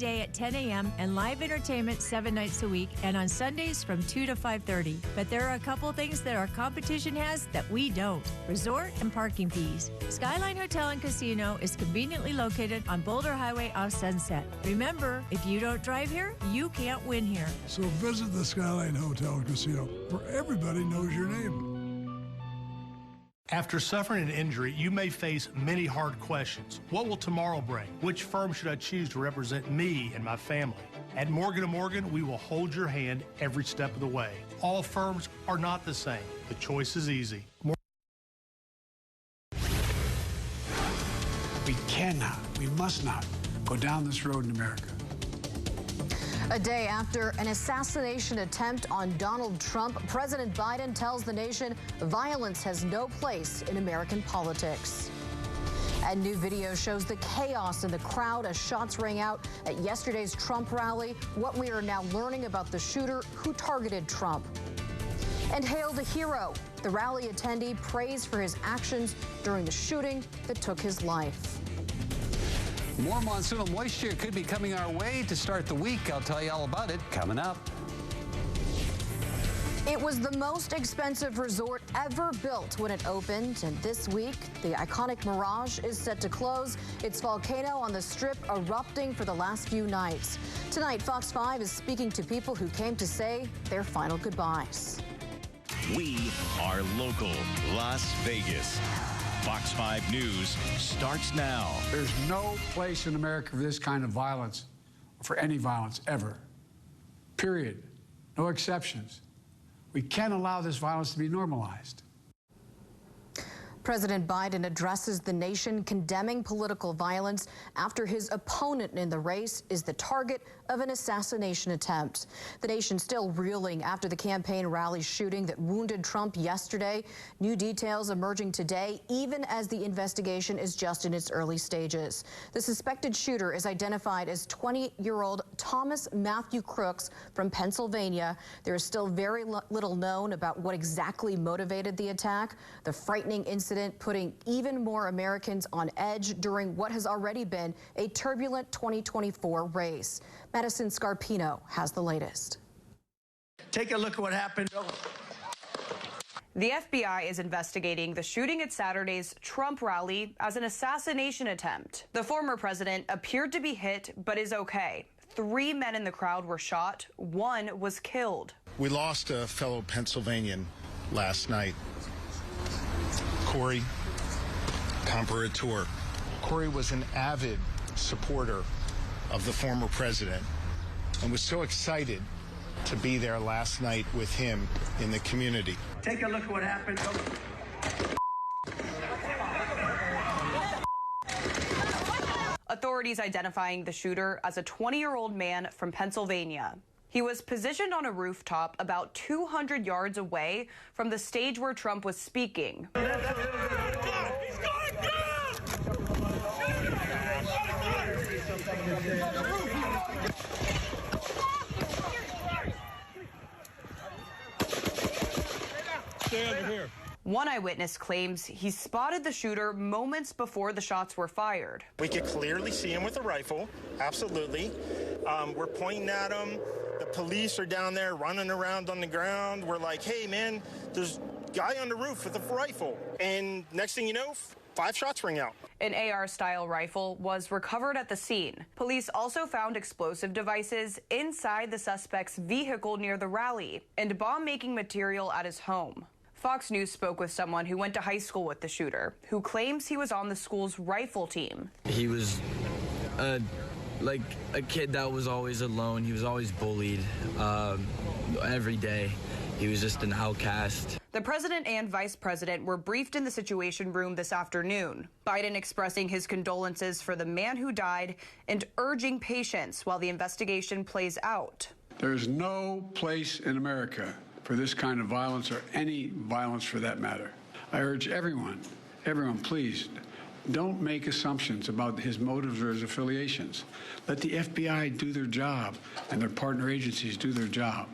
day at 10 a.m. and live entertainment 7 nights a week and on Sundays from 2 to 5:30. But there are a couple things that our competition has that we don't. Resort and parking fees. Skyline Hotel and Casino is conveniently located on Boulder Highway off Sunset. Remember, if you don't drive here, you can't win here. So visit the Skyline Hotel and Casino, where everybody knows your name. After suffering an injury, you may face many hard questions. What will tomorrow bring? Which firm should I choose to represent me and my family? At Morgan & Morgan, we will hold your hand every step of the way. All firms are not the same. The choice is easy. We cannot, we must not go down this road in America. A day after an assassination attempt on Donald Trump, President Biden tells the nation violence has no place in American politics. And new video shows the chaos in the crowd as shots rang out at yesterday's Trump rally, what we are now learning about the shooter who targeted Trump. And hailed a hero. The rally attendee praised for his actions during the shooting that took his life. More monsoonal moisture could be coming our way to start the week. I'll tell you all about it coming up. It was the most expensive resort ever built when it opened, and this week, the iconic Mirage is set to close. Its volcano on the Strip erupting for the last few nights. Tonight, Fox 5 is speaking to people who came to say their final goodbyes. We are local Las Vegas. Fox 5 News starts now. There's no place in America for this kind of violence, or for any violence ever. Period. No exceptions. We can't allow this violence to be normalized. President Biden addresses the nation condemning political violence after his opponent in the race is the target of an assassination attempt. The nation still reeling after the campaign rally shooting that wounded Trump yesterday. New details emerging today, even as the investigation is just in its early stages. The suspected shooter is identified as 20-year-old Thomas Matthew Crooks from Pennsylvania. There is still very little known about what exactly motivated the attack. The frightening incident putting even more Americans on edge during what has already been a turbulent 2024 race. Madison Scarpino has the latest. Take a look at what happened. The FBI is investigating the shooting at Saturday's Trump rally as an assassination attempt. The former president appeared to be hit, but is okay. 3 men in the crowd were shot. 1 was killed. We lost a fellow Pennsylvanian last night. Corey Comparator. Corey was an avid supporter of the former president and was so excited to be there last night with him in the community. Take a look at what happened. Authorities identifying the shooter as a 20-year-old man from Pennsylvania. He was positioned on a rooftop about 200 yards away from the stage where Trump was speaking. Stay over here. One eyewitness claims he spotted the shooter moments before the shots were fired. We could clearly see him with a rifle, absolutely. We're pointing at him. The police are down there running around on the ground. We're like, hey, man, there's a guy on the roof with a rifle. And next thing you know, 5 shots ring out. An AR-style rifle was recovered at the scene. Police also found explosive devices inside the suspect's vehicle near the rally and bomb-making material at his home. Fox News spoke with someone who went to high school with the shooter, who claims he was on the school's rifle team. He was like a kid that was always alone. He was always bullied every day. He was just an outcast. The president and vice president were briefed in the Situation Room this afternoon. Biden expressing his condolences for the man who died and urging patience while the investigation plays out. There's no place in America for this kind of violence, or any violence for that matter. I urge everyone, please, don't make assumptions about his motives or his affiliations. Let the FBI do their job and their partner agencies do their job.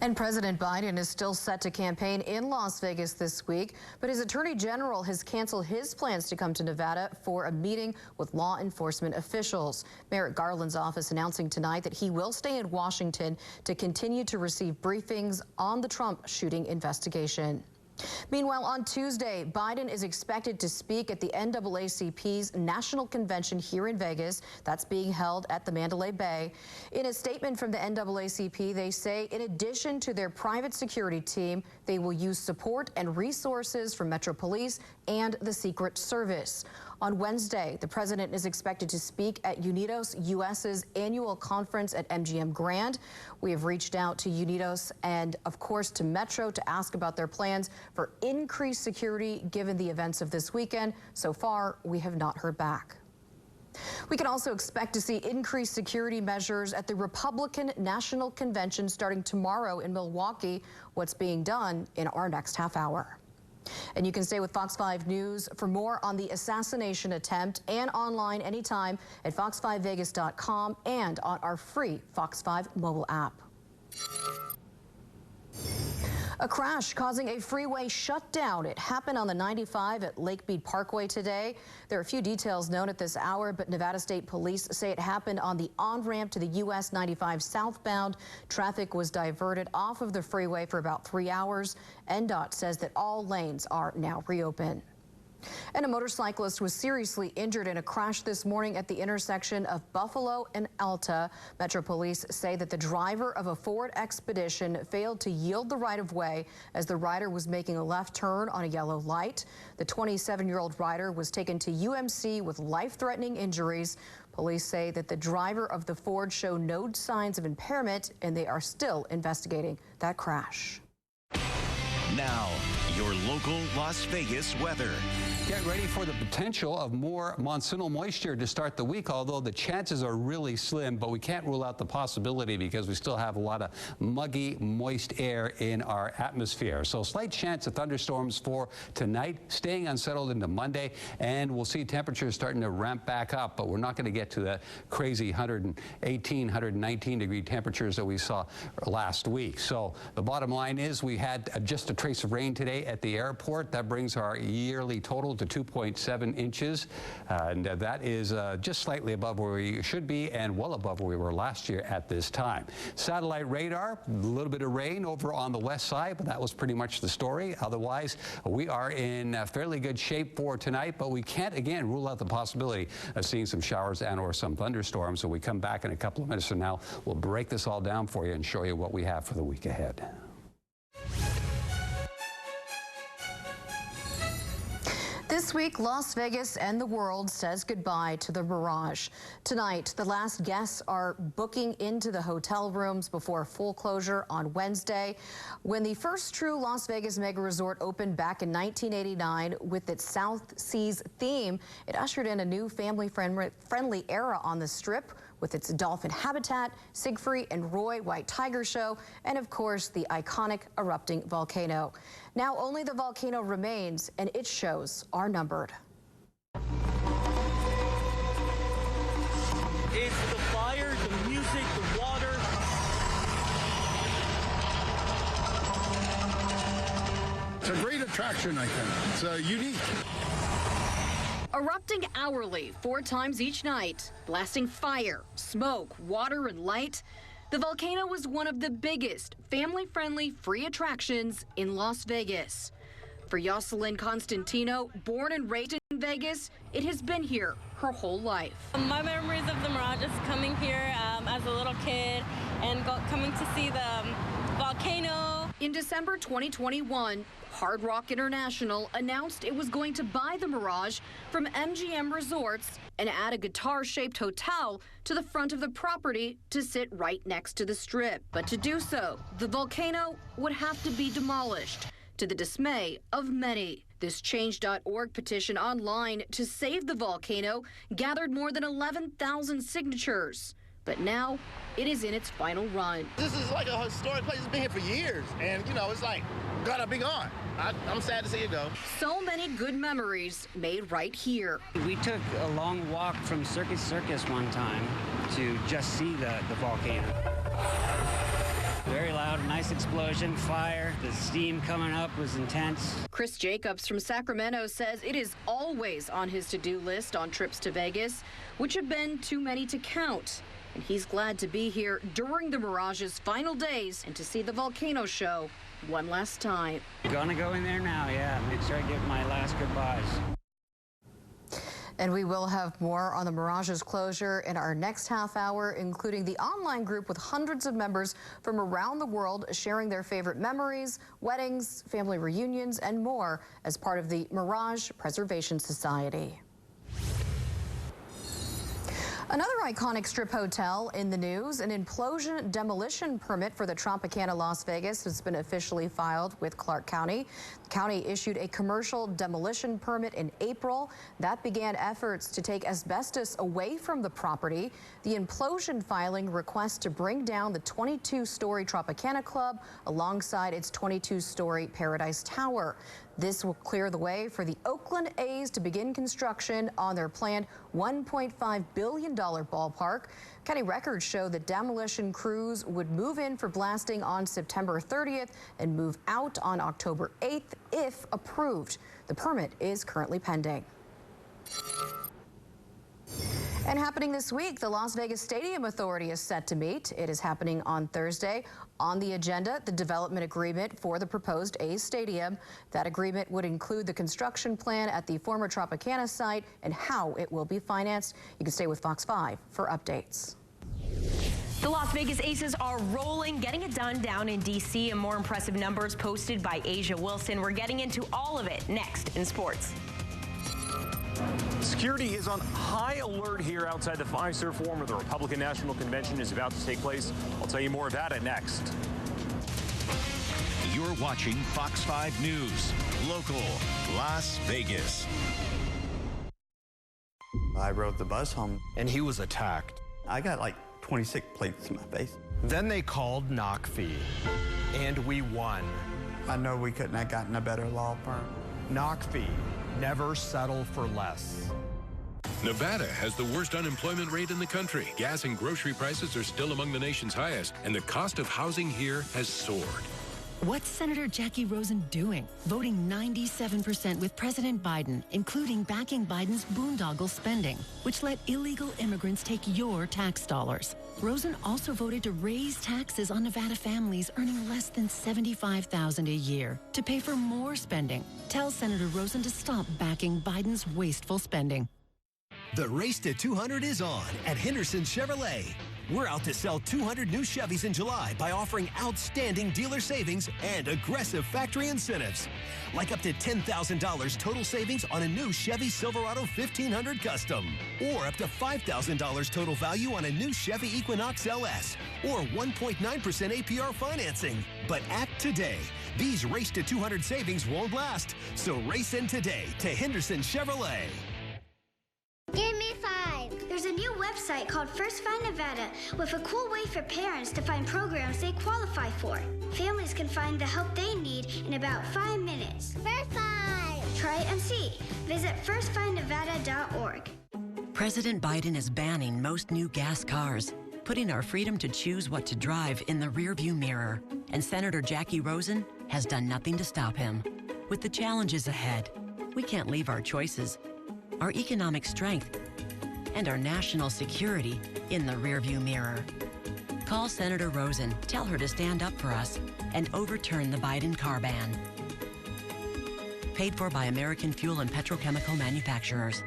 And President Biden is still set to campaign in Las Vegas this week, but his attorney general has canceled his plans to come to Nevada for a meeting with law enforcement officials. Merrick Garland's office announcing tonight that he will stay in Washington to continue to receive briefings on the Trump shooting investigation. Meanwhile, on Tuesday, Biden is expected to speak at the NAACP's National Convention here in Vegas. That's being held at the Mandalay Bay. In a statement from the NAACP, they say in addition to their private security team, they will use support and resources from Metro Police and the Secret Service. On Wednesday, the president is expected to speak at Unidos US's annual conference at MGM Grand. We have reached out to Unidos and, of course, to Metro to ask about their plans for increased security given the events of this weekend. So far, we have not heard back. We can also expect to see increased security measures at the Republican National Convention starting tomorrow in Milwaukee. What's being done in our next half hour. And you can stay with Fox 5 News for more on the assassination attempt and online anytime at fox5vegas.com and on our free Fox 5 mobile app. A crash causing a freeway shutdown. It happened on the 95 at Lake Mead Parkway today. There are a few details known at this hour, but Nevada State Police say it happened on the on-ramp to the US 95 southbound. Traffic was diverted off of the freeway for about 3 hours. NDOT says that all lanes are now reopened. And a motorcyclist was seriously injured in a crash this morning at the intersection of Buffalo and Alta. Metro Police say that the driver of a Ford Expedition failed to yield the right-of-way as the rider was making a left turn on a yellow light. The 27-year-old rider was taken to UMC with life-threatening injuries. Police say that the driver of the Ford showed no signs of impairment, and they are still investigating that crash. Now, your local Las Vegas weather. Get ready for the potential of more monsoonal moisture to start the week, although the chances are really slim, but we can't rule out the possibility because we still have a lot of muggy, moist air in our atmosphere. So slight chance of thunderstorms for tonight, staying unsettled into Monday, and we'll see temperatures starting to ramp back up, but we're not going to get to the crazy 118, 119 degree temperatures that we saw last week. So the bottom line is we had just a trace of rain today at the airport. That brings our yearly total to 2.7 inches, and that is just slightly above where we should be and well above where we were last year at this time. Satellite radar, a little bit of rain over on the west side, but that was pretty much the story. Otherwise, we are in fairly good shape for tonight, but we can't, again, rule out the possibility of seeing some showers and or some thunderstorms. So we come back in a couple of minutes from now. We'll break this all down for you and show you what we have for the week ahead. This week, Las Vegas and the world says goodbye to the Mirage. Tonight, the last guests are booking into the hotel rooms before full closure on Wednesday. When the first true Las Vegas mega resort opened back in 1989 with its South Seas theme, it ushered in a new family-friendly era on the Strip with its dolphin habitat, Siegfried and Roy White Tiger Show, and of course the iconic erupting volcano. Now only the volcano remains, and its shows are numbered. It's the fire, the music, the water. It's a great attraction, I think. It's unique. Erupting hourly, 4 times each night, blasting fire, smoke, water, and light, the volcano was one of the biggest family-friendly free attractions in Las Vegas. For Jocelyn Constantino, born and raised in Vegas, it has been here her whole life. My memories of the Mirage is coming here as a little kid and coming to see the volcano. In December 2021, Hard Rock International announced it was going to buy the Mirage from MGM Resorts and add a guitar-shaped hotel to the front of the property to sit right next to the Strip. But to do so, the volcano would have to be demolished, to the dismay of many. This Change.org petition online to save the volcano gathered more than 11,000 signatures. But now, it is in its final run. This is like a historic place. It's been here for years. And, you know, it's like, gotta be gone. I'm sad to see it go. So many good memories made right here. We took a long walk from Circus one time to just see the volcano. Very loud, nice explosion, fire. The steam coming up was intense. Chris Jacobs from Sacramento says it is always on his to-do list on trips to Vegas, which have been too many to count. And he's glad to be here during the Mirage's final days and to see the volcano show one last time. Gonna go in there now, yeah. Make sure I get my last goodbyes. And we will have more on the Mirage's closure in our next half hour, including the online group with hundreds of members from around the world sharing their favorite memories, weddings, family reunions, and more as part of the Mirage Preservation Society. Another iconic strip hotel in the news, an implosion demolition permit for the Tropicana Las Vegas has been officially filed with Clark County. The county issued a commercial demolition permit in April. That began efforts to take asbestos away from the property. The implosion filing requests to bring down the 22-story Tropicana Club alongside its 22-story Paradise Tower. This will clear the way for the Oakland A's to begin construction on their planned $1.5 billion ballpark. County records show that demolition crews would move in for blasting on September 30th and move out on October 8th if approved. The permit is currently pending. And happening this week, the Las Vegas Stadium Authority is set to meet. It is happening on Thursday. On the agenda, the development agreement for the proposed A's Stadium. That agreement would include the construction plan at the former Tropicana site and how it will be financed. You can stay with Fox 5 for updates. The Las Vegas Aces are rolling, getting it done down in D.C. and more impressive numbers posted by Asia Wilson. We're getting into all of it next in sports. Security is on high alert here outside the Fiserv Forum where the Republican National Convention is about to take place. I'll tell you more about it next. You're watching Fox 5 News, local, Las Vegas. I rode the bus home. And he was attacked. I got like 26 plates in my face. Then they called Kvvu, and we won. I know we couldn't have gotten a better law firm. Kvvu, never settle for less. Nevada has the worst unemployment rate in the country. Gas and grocery prices are still among the nation's highest, and the cost of housing here has soared. What's Senator Jackie Rosen doing? Voting 97% with President Biden, including backing Biden's boondoggle spending, which let illegal immigrants take your tax dollars. Rosen also voted to raise taxes on Nevada families earning less than $75,000 a year to pay for more spending. Tell Senator Rosen to stop backing Biden's wasteful spending. The race to 200 is on at Henderson Chevrolet. We're out to sell 200 new Chevys in July by offering outstanding dealer savings and aggressive factory incentives. Like up to $10,000 total savings on a new Chevy Silverado 1500 Custom. Or up to $5,000 total value on a new Chevy Equinox LS. Or 1.9% APR financing. But act today. These race to 200 savings won't last. So race in today to Henderson Chevrolet. Give me 5. There's a new website called First Find Nevada with a cool way for parents to find programs they qualify for. Families can find the help they need in about 5 minutes. First Find! Try it and see. Visit firstfindnevada.org. President Biden is banning most new gas cars, putting our freedom to choose what to drive in the rearview mirror. And Senator Jackie Rosen has done nothing to stop him. With the challenges ahead, we can't leave our choices, our economic strength, and our national security in the rearview mirror. Call Senator Rosen, tell her to stand up for us, and overturn the Biden car ban. Paid for by American fuel and petrochemical manufacturers.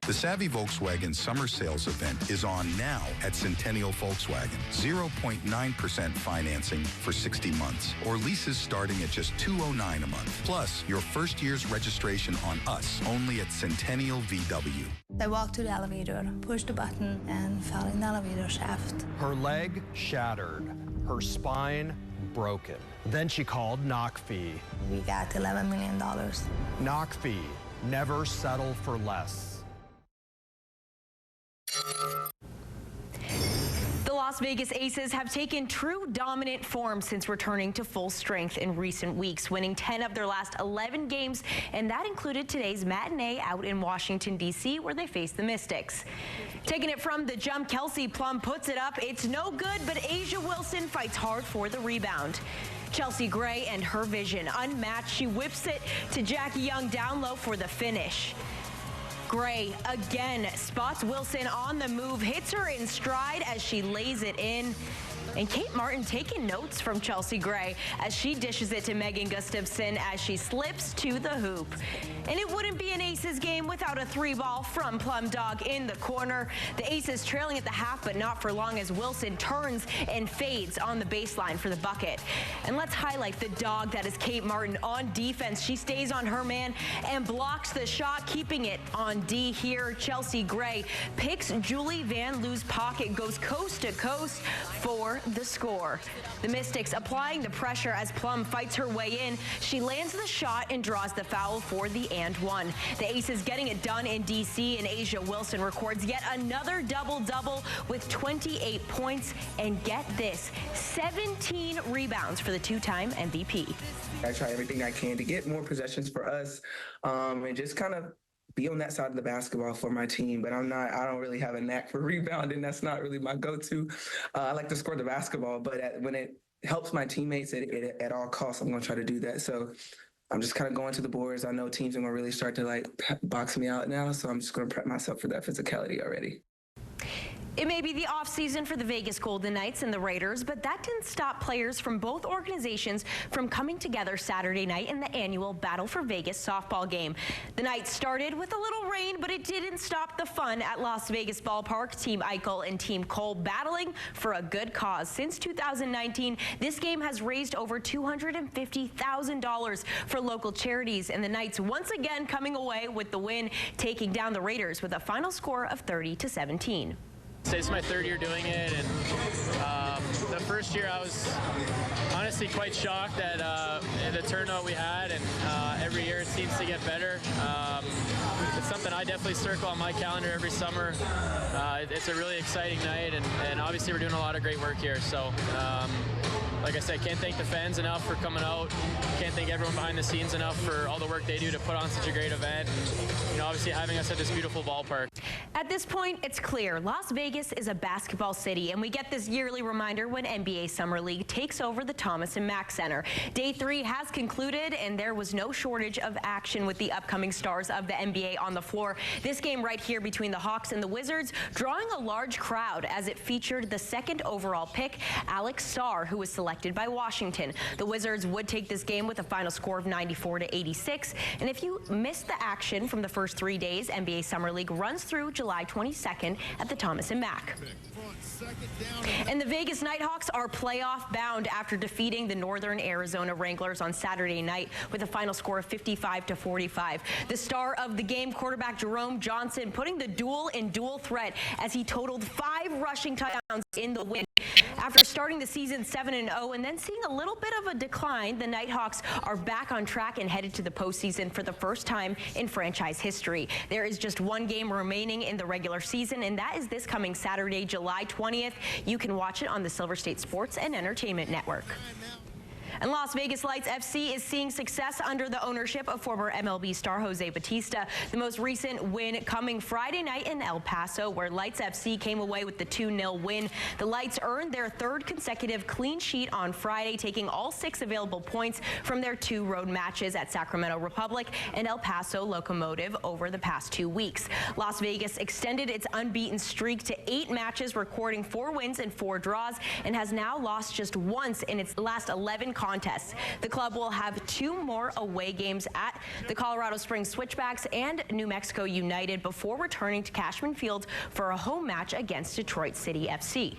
The Savvy Volkswagen Summer Sales Event is on now at Centennial Volkswagen. 0.9% financing for 60 months, or leases starting at just $209 a month. Plus, your first year's registration on us, only at Centennial VW. I walked to the elevator, pushed the button, and fell in the elevator shaft. Her leg shattered, her spine broken. Then she called Kvvu. We got $11 million. Kvvu, never settle for less. The Las Vegas Aces have taken true dominant form since returning to full strength in recent weeks, winning 10 of their last 11 games, and that included today's matinee out in Washington, D.C., where they faced the Mystics. Taking it from the jump, Kelsey Plum puts it up. It's no good, but A'ja Wilson fights hard for the rebound. Chelsea Gray and her vision unmatched. She whips it to Jackie Young down low for the finish. Gray again spots Wilson on the move, hits her in stride as she lays it in. And Kate Martin taking notes from Chelsea Gray as she dishes it to Megan Gustafson as she slips to the hoop. And it wouldn't be an Aces game without a 3-ball from Plum Dog in the corner. The Aces trailing at the half, but not for long as Wilson turns and fades on the baseline for the bucket. And let's highlight the dog that is Kate Martin on defense. She stays on her man and blocks the shot, keeping it on D here. Chelsea Gray picks Julie Van Loo's pocket, goes coast to coast for the score. The Mystics applying the pressure as Plum fights her way in. She lands the shot and draws the foul for the and one. The Aces getting it done in D.C., and A'ja Wilson records yet another double-double with 28 points. And get this, 17 rebounds for the two-time MVP. I try everything I can to get more possessions for us and just kind of be on that side of the basketball for my team, but I don't really have a knack for rebounding. That's not really my go-to. I like to score the basketball, but when it helps my teammates at all costs, I'm going to try to do that. So I'm just kind of going to the boards. I know teams are going to really start to box me out now, so I'm just going to prep myself for that physicality already. It may be the offseason for the Vegas Golden Knights and the Raiders, but that didn't stop players from both organizations from coming together Saturday night in the annual Battle for Vegas softball game. The night started with a little rain, but it didn't stop the fun at Las Vegas Ballpark. Team Eichel and Team Cole battling for a good cause. Since 2019, this game has raised over $250,000 for local charities, and the Knights once again coming away with the win, taking down the Raiders with a final score of 30-17. It's my third year doing it, and the first year I was honestly quite shocked at the turnout we had, and every year it seems to get better. It's something I definitely circle on my calendar every summer. It's a really exciting night, and obviously we're doing a lot of great work here. So, like I said, can't thank the fans enough for coming out. Can't thank everyone behind the scenes enough for all the work they do to put on such a great event. And, obviously having us at this beautiful ballpark. At this point, it's clear Las Vegas is a basketball city, and we get this yearly reminder when NBA Summer League takes over the Thomas & Mack Center. Day 3 has concluded, and there was no shortage of action with the upcoming stars of the NBA on the floor. This game right here between the Hawks and the Wizards drawing a large crowd as it featured the second overall pick, Alex Sarr, who was selected by Washington. The Wizards would take this game with a final score of 94-86. And if you missed the action from the first 3 days, NBA Summer League runs through July 22nd at the Thomas & Mack. And the Vegas Nighthawks are playoff bound after defeating the Northern Arizona Wranglers on Saturday night with a final score of 55-45. The star of the game, quarterback Jerome Johnson, putting the duel in dual threat as he totaled 5 rushing touchdowns in the win. After starting the season 7-0 and then seeing a little bit of a decline, the Nighthawks are back on track and headed to the postseason for the first time in franchise history. There is just one game remaining in the regular season, and that is this coming Saturday, July 20th. You can watch it on the Silver State Sports and Entertainment Network. And Las Vegas Lights FC is seeing success under the ownership of former MLB star Jose Bautista. The most recent win coming Friday night in El Paso, where Lights FC came away with the 2-0 win. The Lights earned their 3rd consecutive clean sheet on Friday, taking all 6 available points from their 2 road matches at Sacramento Republic and El Paso Locomotive over the past 2 weeks. Las Vegas extended its unbeaten streak to 8 matches, recording 4 wins and 4 draws, and has now lost just once in its last 11 contests. The club will have 2 more away games at the Colorado Springs Switchbacks and New Mexico United before returning to Cashman Field for a home match against Detroit City FC.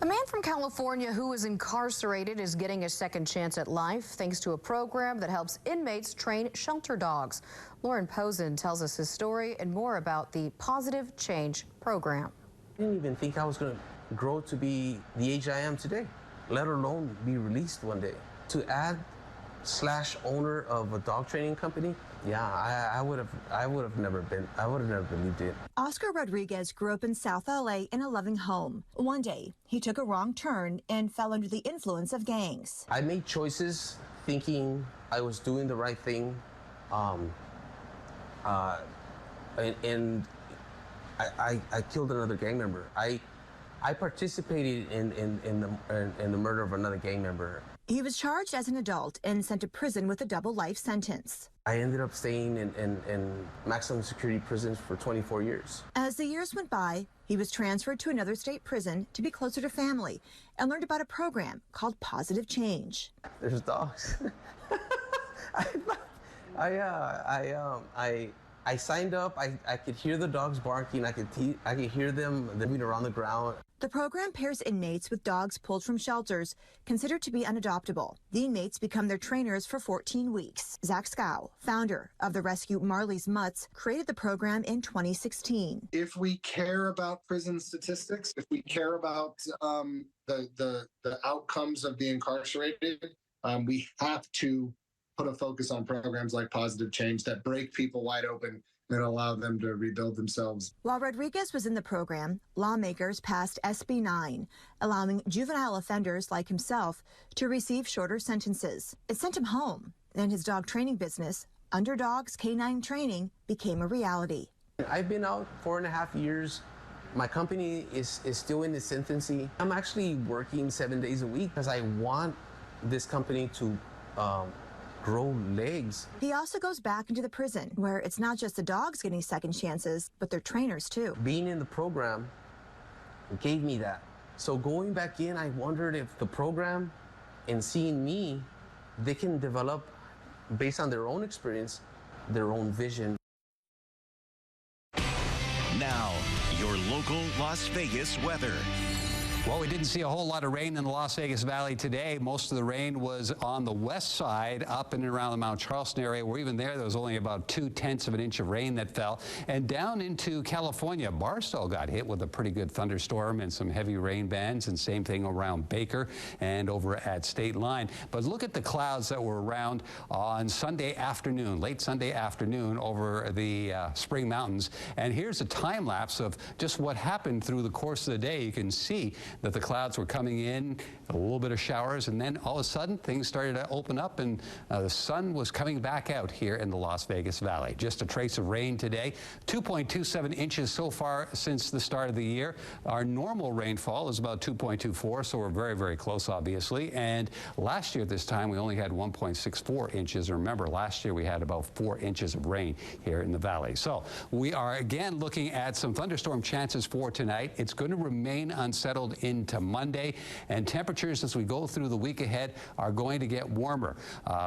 A man from California who is incarcerated is getting a second chance at life thanks to a program that helps inmates train shelter dogs. Lauren Posen tells us his story and more about the Positive Change program. I didn't even think I was going to grow to be the age I am today, let alone be released one day. To add /owner of a dog training company, Yeah, I would have never believed it. Oscar Rodriguez grew up in South LA in a loving home. One day, he took a wrong turn and fell under the influence of gangs. I made choices thinking I was doing the right thing, and I killed another gang member. I participated in the murder of another gang member. He was charged as an adult and sent to prison with a double life sentence. I ended up staying in maximum security prisons for 24 years. As the years went by, he was transferred to another state prison to be closer to family and learned about a program called Positive Change. There's dogs. I signed up. I could hear the dogs barking. I could hear them living around the ground. The program pairs inmates with dogs pulled from shelters considered to be unadoptable. The inmates become their trainers for 14 weeks. Zach Scow, founder of the rescue Marley's Mutts, created the program in 2016. If we care about prison statistics, if we care about the outcomes of the incarcerated, we have to put a focus on programs like Positive Change that break people wide open and allow them to rebuild themselves. While Rodriguez was in the program, lawmakers passed SB 9, allowing juvenile offenders like himself to receive shorter sentences. It sent him home, and his dog training business, Underdogs Canine Training, became a reality. I've been out 4.5 years. My company is still in its infancy. I'm actually working 7 days a week because I want this company to grow legs. He also goes back into the prison, where it's not just the dogs getting second chances, but their trainers too. Being in the program gave me that. So going back in, I wondered if the program and seeing me, they can develop, based on their own experience, their own vision. Now, your local Las Vegas weather. Well, we didn't see a whole lot of rain in the Las Vegas Valley today. Most of the rain was on the west side, up and around the Mount Charleston area, where even there was only about 0.2 of an inch of rain that fell. And down into California, Barstow got hit with a pretty good thunderstorm and some heavy rain bands, and same thing around Baker and over at State Line. But look at the clouds that were around on Sunday afternoon, late Sunday afternoon over the Spring Mountains. And here's a time lapse of just what happened through the course of the day. You can see that the clouds were coming in, a little bit of showers, and then all of a sudden things started to open up, and the sun was coming back out here in the Las Vegas Valley. Just a trace of rain today. 2.27 inches so far since the start of the year. Our normal rainfall is about 2.24, so we're very, very close, obviously. And last year this time we only had 1.64 inches. Remember, last year we had about 4 inches of rain here in the valley. So we are again looking at some thunderstorm chances for tonight. It's going to remain unsettled into Monday, and temperatures as we go through the week ahead are going to get warmer.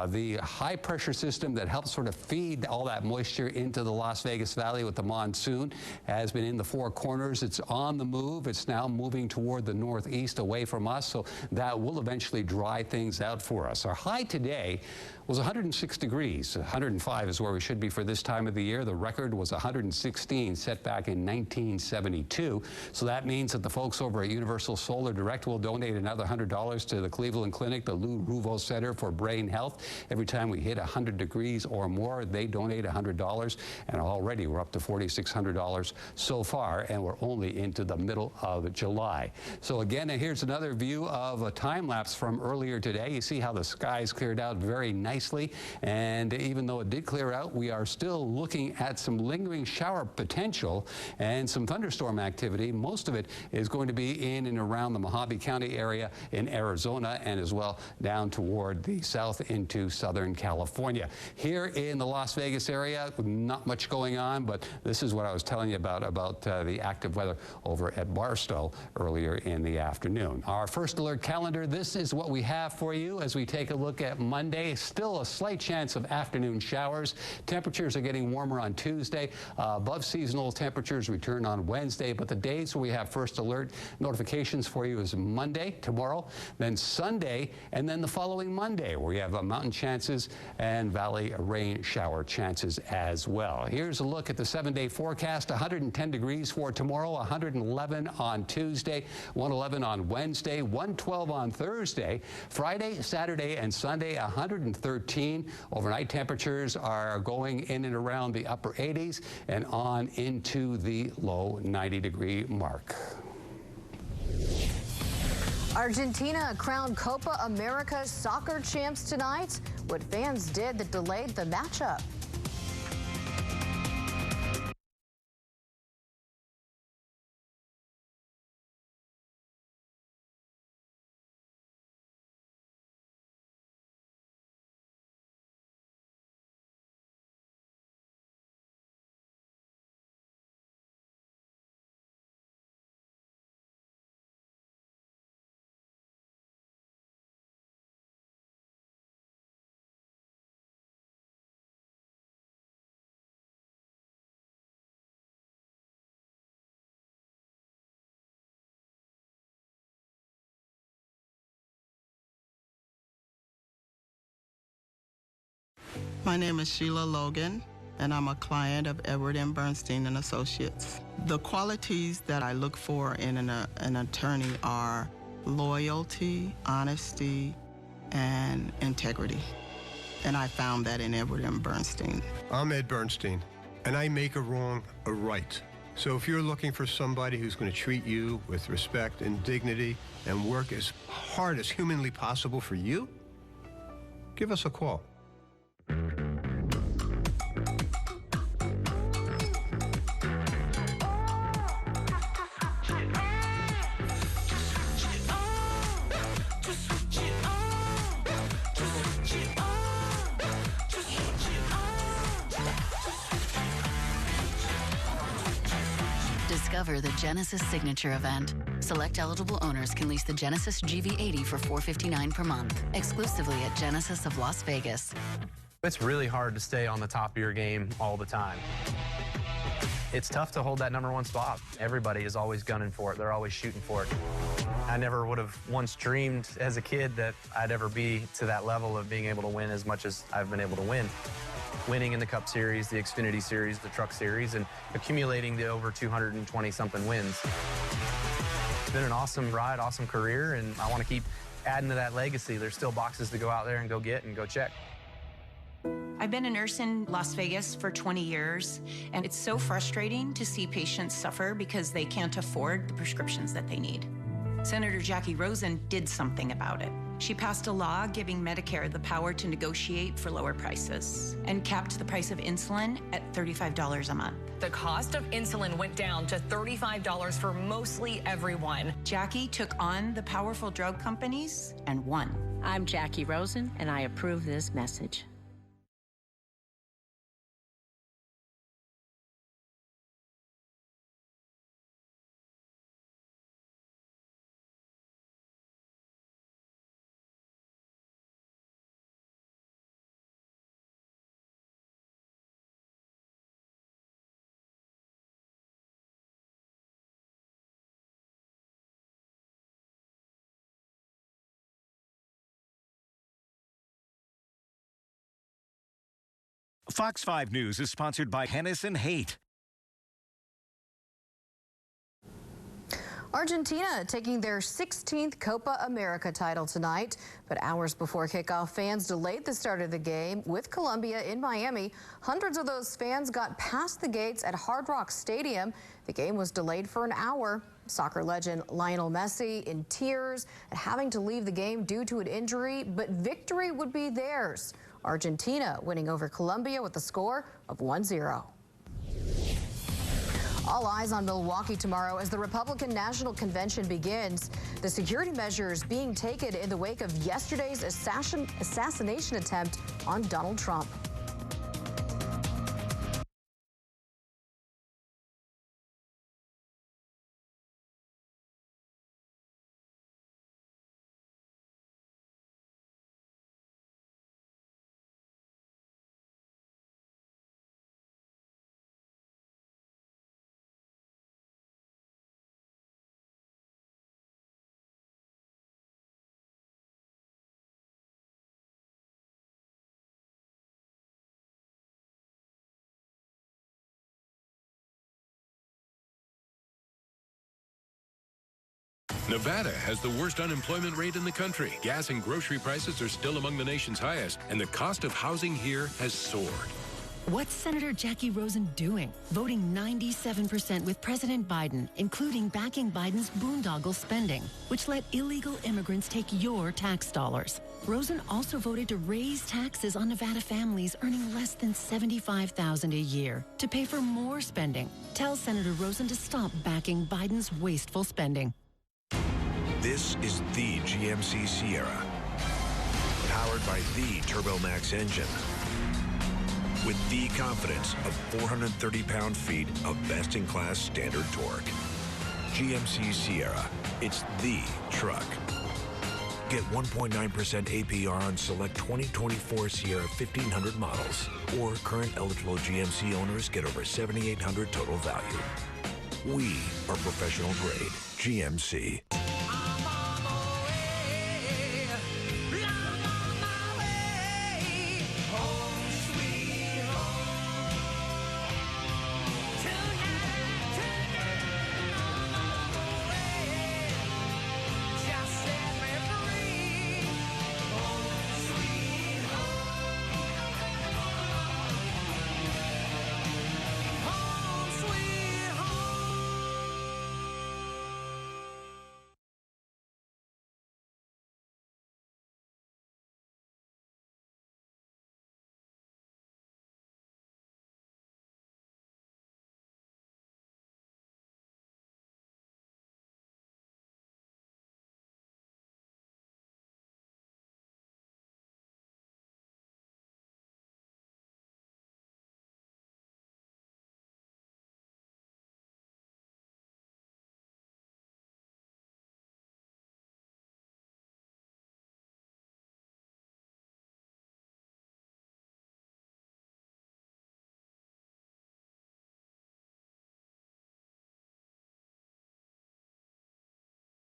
The high pressure system that helps sort of feed all that moisture into the Las Vegas Valley with the monsoon has been in the Four Corners. It's on the move. It's now moving toward the northeast away from us, so that will eventually dry things out for us. Our high today was 106 degrees. 105 is where we should be for this time of the year. The record was 116 set back in 1972. So that means that the folks over at Universal Solar Direct will donate another $100 to the Cleveland Clinic, the Lou Ruvo Center for Brain Health. Every time we hit 100 degrees or more, they donate $100. And already we're up to $4,600 so far, and we're only into the middle of July. So again, here's another view of a time lapse from earlier today. You see how the skies cleared out very nicely. And even though it did clear out, we are still looking at some lingering shower potential and some thunderstorm activity. Most of it is going to be in and around the Mojave County area in Arizona, and as well down toward the south into Southern California. Here in the Las Vegas area, not much going on, but this is what I was telling you about the active weather over at Barstow earlier in the afternoon. Our first alert calendar, this is what we have for you as we take a look at Monday. Still a slight chance of afternoon showers. Temperatures are getting warmer on Tuesday. Above seasonal temperatures return on Wednesday, but the days where we have first alert notifications for you is Monday, tomorrow, then Sunday, and then the following Monday, where we have mountain chances and valley rain shower chances as well. Here's a look at the 7-day forecast. 110 degrees for tomorrow, 111 on Tuesday, 111 on Wednesday, 112 on Thursday, Friday, Saturday, and Sunday, 130 13. Overnight temperatures are going in and around the upper 80s and on into the low 90-degree mark. Argentina crowned Copa America soccer champs tonight. What fans did that delayed the matchup. My name is Sheila Logan, and I'm a client of Edward M. Bernstein and Associates. The qualities that I look for in an attorney are loyalty, honesty, and integrity. And I found that in Edward M. Bernstein. I'm Ed Bernstein, and I make a wrong a right. So if you're looking for somebody who's going to treat you with respect and dignity and work as hard as humanly possible for you, give us a call. Discover the Genesis Signature Event. Select eligible owners can lease the Genesis GV80 for $459 per month, exclusively at Genesis of Las Vegas. It's really hard to stay on the top of your game all the time. It's tough to hold that #1 spot. Everybody is always gunning for it. They're always shooting for it. I never would have once dreamed as a kid that I'd ever be to that level of being able to win as much as I've been able to win. Winning in the Cup Series, the Xfinity Series, the Truck Series, and accumulating the over 220-something wins. It's been an awesome ride, awesome career, and I want to keep adding to that legacy. There's still boxes to go out there and go get and go check. I've been a nurse in Las Vegas for 20 years, and it's so frustrating to see patients suffer because they can't afford the prescriptions that they need. Senator Jackie Rosen did something about it. She passed a law giving Medicare the power to negotiate for lower prices and capped the price of insulin at $35 a month. The cost of insulin went down to $35 for mostly everyone. Jackie took on the powerful drug companies and won. I'm Jackie Rosen, and I approve this message. Fox 5 News is sponsored by Hennessy Haight. Argentina taking their 16th Copa America title tonight, but hours before kickoff, fans delayed the start of the game with Colombia in Miami. Hundreds of those fans got past the gates at Hard Rock Stadium. The game was delayed for an hour. Soccer legend Lionel Messi in tears at having to leave the game due to an injury, but victory would be theirs. Argentina winning over Colombia with a score of 1-0. All eyes on Milwaukee tomorrow as the Republican National Convention begins. The security measures being taken in the wake of yesterday's assassination attempt on Donald Trump. Nevada has the worst unemployment rate in the country. Gas and grocery prices are still among the nation's highest, and the cost of housing here has soared. What's Senator Jackie Rosen doing? Voting 97% with President Biden, including backing Biden's boondoggle spending, which let illegal immigrants take your tax dollars. Rosen also voted to raise taxes on Nevada families earning less than $75,000 a year to pay for more spending. Tell Senator Rosen to stop backing Biden's wasteful spending. This is the GMC Sierra, powered by the TurboMax engine, with the confidence of 430 pound-feet of best-in-class standard torque. GMC Sierra, it's the truck. Get 1.9% APR on select 2024 Sierra 1500 models, or current eligible GMC owners get over $7,800 total value. We are professional grade GMC.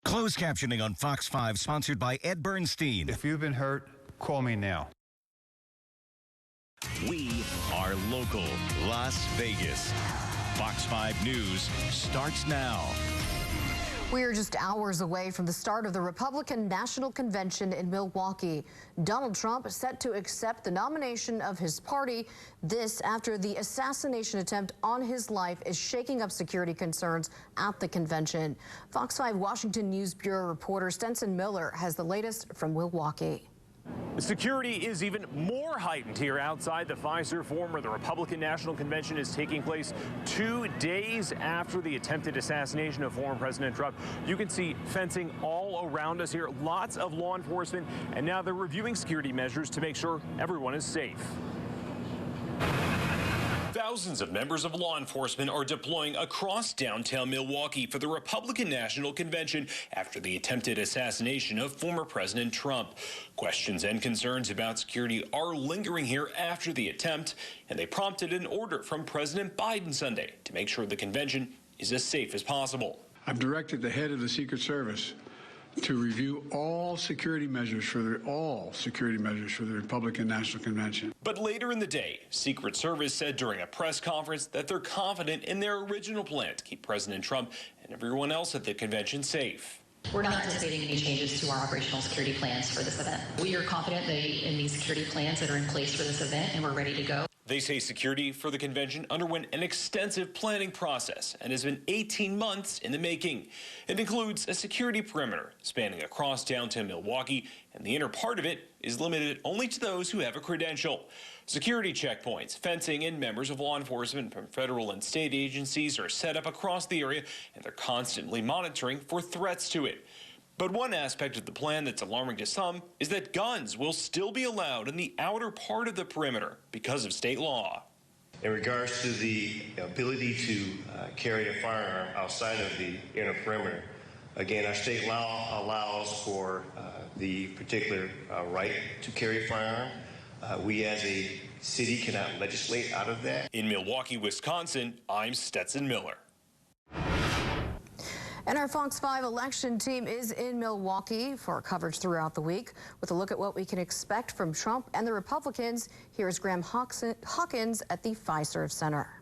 Closed captioning on Fox 5, sponsored by Ed Bernstein. If you've been hurt, call me now. We are local, Las Vegas. Fox 5 News starts now. We are just hours away from the start of the Republican National Convention in Milwaukee. Donald Trump set to accept the nomination of his party. This after the assassination attempt on his life is shaking up security concerns at the convention. Fox 5 Washington News Bureau reporter Stenson Miller has the latest from Milwaukee. Security is even more heightened here outside the Pfizer Forum, where the Republican National Convention is taking place 2 days after the attempted assassination of former President Trump. You can see fencing all around us here, lots of law enforcement, and now they're reviewing security measures to make sure everyone is safe. Thousands of members of law enforcement are deploying across downtown Milwaukee for the Republican National Convention after the attempted assassination of former President Trump. Questions and concerns about security are lingering here after the attempt, and they prompted an order from President Biden Sunday to make sure the convention is as safe as possible. I've directed the head of the Secret Service to review all security measures for the Republican National Convention. But later in the day, Secret Service said during a press conference that they're confident in their original plan to keep President Trump and everyone else at the convention safe. We're not anticipating any changes to our operational security plans for this event. We are confident in these security plans that are in place for this event, and we're ready to go. They say security for the convention underwent an extensive planning process and has been 18 months in the making. It includes a security perimeter spanning across downtown Milwaukee, and the inner part of it is limited only to those who have a credential. Security checkpoints, fencing, and members of law enforcement from federal and state agencies are set up across the area, and they're constantly monitoring for threats to it. But one aspect of the plan that's alarming to some is that guns will still be allowed in the outer part of the perimeter because of state law. In regards to the ability to carry a firearm outside of the inner perimeter, again, our state law allows for the particular right to carry a firearm. We as a city cannot legislate out of that. In Milwaukee, Wisconsin, I'm Stetson Miller. And our Fox 5 election team is in Milwaukee for coverage throughout the week. With a look at what we can expect from Trump and the Republicans, here's Graham Hawkins at the Fiserv Center.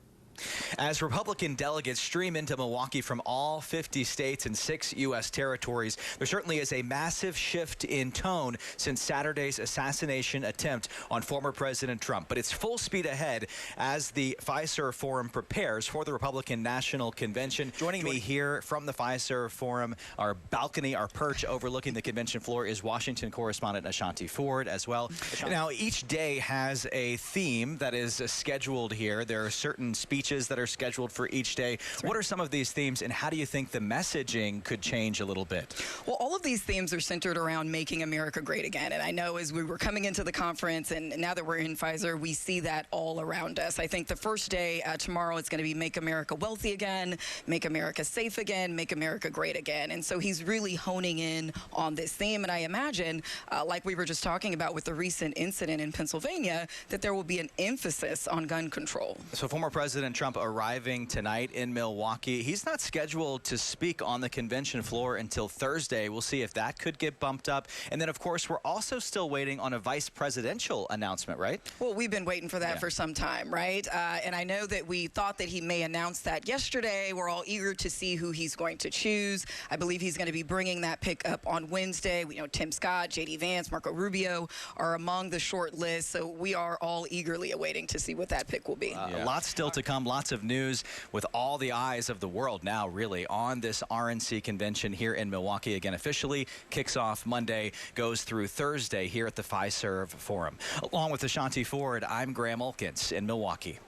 As Republican delegates stream into Milwaukee from all 50 states and 6 U.S. territories, there certainly is a massive shift in tone since Saturday's assassination attempt on former President Trump. But it's full speed ahead as the Pfizer Forum prepares for the Republican National Convention. Joining me here from the Pfizer Forum, our balcony, our perch overlooking the convention floor, is Washington correspondent Ashanti Ford as well. Now, each day has a theme that is scheduled here. There are certain speeches that are scheduled for each day. What are some of these themes, and how do you think the messaging could change a little bit? Well, all of these themes are centered around making America great again. And I know as we were coming into the conference, and now that we're in Pfizer, we see that all around us. I think the first day tomorrow is going to be Make America Wealthy Again, Make America Safe Again, Make America Great Again. And so he's really honing in on this theme. And I imagine, like we were just talking about with the recent incident in Pennsylvania, that there will be an emphasis on gun control. So former President Trump arriving tonight in Milwaukee. He's not scheduled to speak on the convention floor until Thursday. We'll see if that could get bumped up. And then, of course, we're also still waiting on a vice presidential announcement, right? Well, we've been waiting for that for some time, right? And I know that we thought that he may announce that yesterday. We're all eager to see who he's going to choose. I believe he's going to be bringing that pick up on Wednesday. We know Tim Scott, J.D. Vance, Marco Rubio are among the short list. So we are all eagerly awaiting to see what that pick will be. Lots still to come. Lots of news with all the eyes of the world now really on this RNC convention here in Milwaukee. Again, officially kicks off Monday, goes through Thursday here at the Pfizer Forum. Along with Ashanti Ford, I'm Graham Olkins in Milwaukee.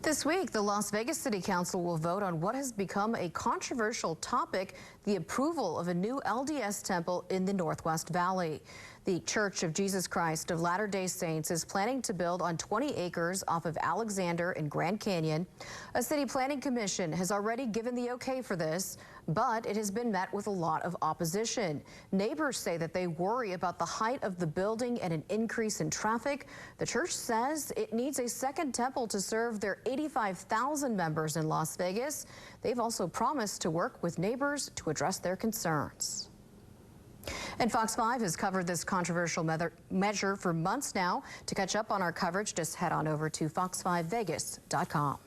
This week, the Las Vegas City Council will vote on what has become a controversial topic, the approval of a new LDS temple in the Northwest Valley. The Church of Jesus Christ of Latter-day Saints is planning to build on 20 acres off of Alexander in Grand Canyon. A city planning commission has already given the okay for this, but it has been met with a lot of opposition. Neighbors say that they worry about the height of the building and an increase in traffic. The church says it needs a second temple to serve their 85,000 members in Las Vegas. They've also promised to work with neighbors to address their concerns. And Fox 5 has covered this controversial measure for months now. To catch up on our coverage, just head on over to fox5vegas.com.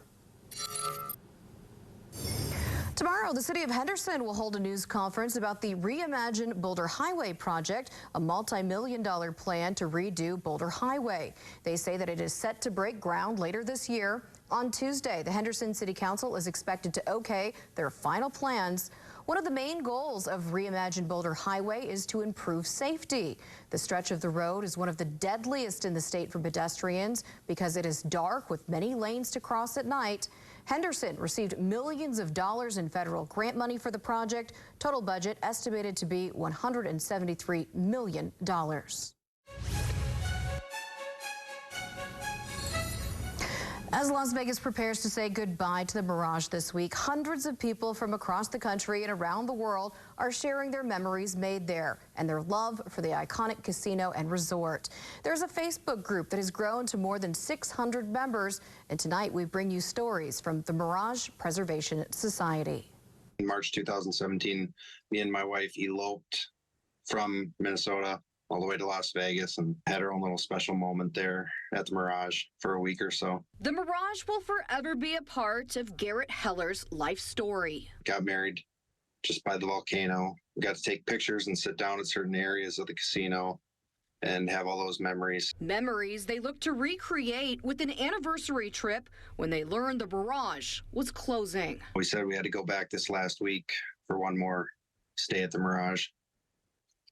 Tomorrow, the city of Henderson will hold a news conference about the Reimagine Boulder Highway project, a multi-million-dollar plan to redo Boulder Highway. They say that it is set to break ground later this year. On Tuesday, the Henderson City Council is expected to okay their final plans. One of the main goals of Reimagine Boulder Highway is to improve safety. The stretch of the road is one of the deadliest in the state for pedestrians because it is dark with many lanes to cross at night. Henderson received millions of dollars in federal grant money for the project. Total budget estimated to be $173 million. As Las Vegas prepares to say goodbye to the Mirage this week, hundreds of people from across the country and around the world are sharing their memories made there and their love for the iconic casino and resort. There's a Facebook group that has grown to more than 600 members, and tonight we bring you stories from the Mirage Preservation Society. In March 2017, me and my wife eloped from Minnesota all the way to Las Vegas and had our own little special moment there at the Mirage for a week or so. The Mirage will forever be a part of Garrett Heller's life story. Got married just by the volcano. We got to take pictures and sit down at certain areas of the casino and have all those memories. Memories they look to recreate with an anniversary trip when they learned the Mirage was closing. We said we had to go back this last week for one more stay at the Mirage.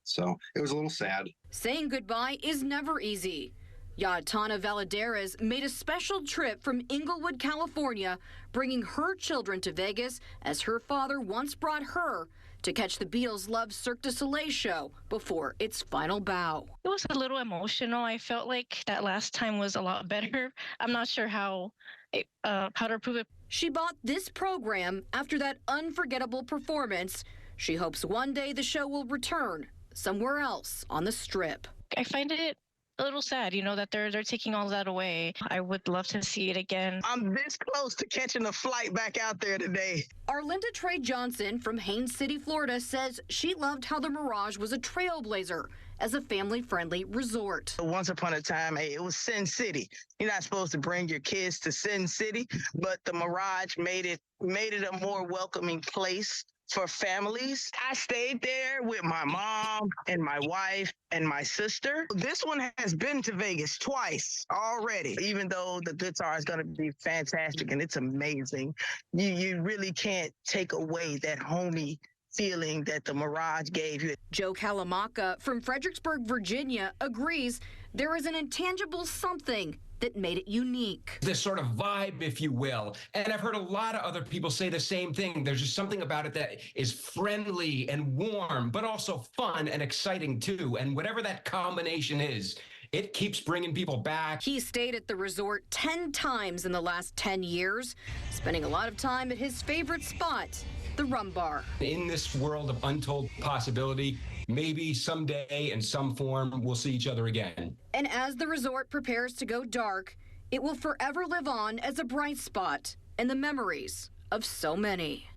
So it was a little sad. Saying goodbye is never easy. Yatana Valadares made a special trip from Inglewood, California, bringing her children to Vegas as her father once brought her to catch the Beatles' Love Cirque du Soleil show before its final bow. It was a little emotional. I felt like that last time was a lot better. I'm not sure how to prove it. She bought this program after that unforgettable performance. She hopes one day the show will return somewhere else on the Strip. I find it a little sad, that they're taking all that away. I would love to see it again. I'm this close to catching a flight back out there today. Arlinda Trey Johnson from Haines City, Florida, says she loved how the Mirage was a trailblazer as a family-friendly resort. Once upon a time, it was Sin City. You're not supposed to bring your kids to Sin City, but the Mirage made it a more welcoming place for families. I stayed there with my mom and my wife and my sister. This one has been to Vegas twice already, even though the guitar is going to be fantastic and it's amazing. You really can't take away that homey feeling that the Mirage gave you. Joe Kalamaka from Fredericksburg, Virginia, agrees there is an intangible something that made it unique. This sort of vibe, if you will. And I've heard a lot of other people say the same thing. There's just something about it that is friendly and warm, but also fun and exciting too. And whatever that combination is, it keeps bringing people back. He stayed at the resort 10 times in the last 10 years, spending a lot of time at his favorite spot, the Rum Bar. In this world of untold possibility, maybe someday in some form we'll see each other again. And as the resort prepares to go dark, it will forever live on as a bright spot in the memories of so many.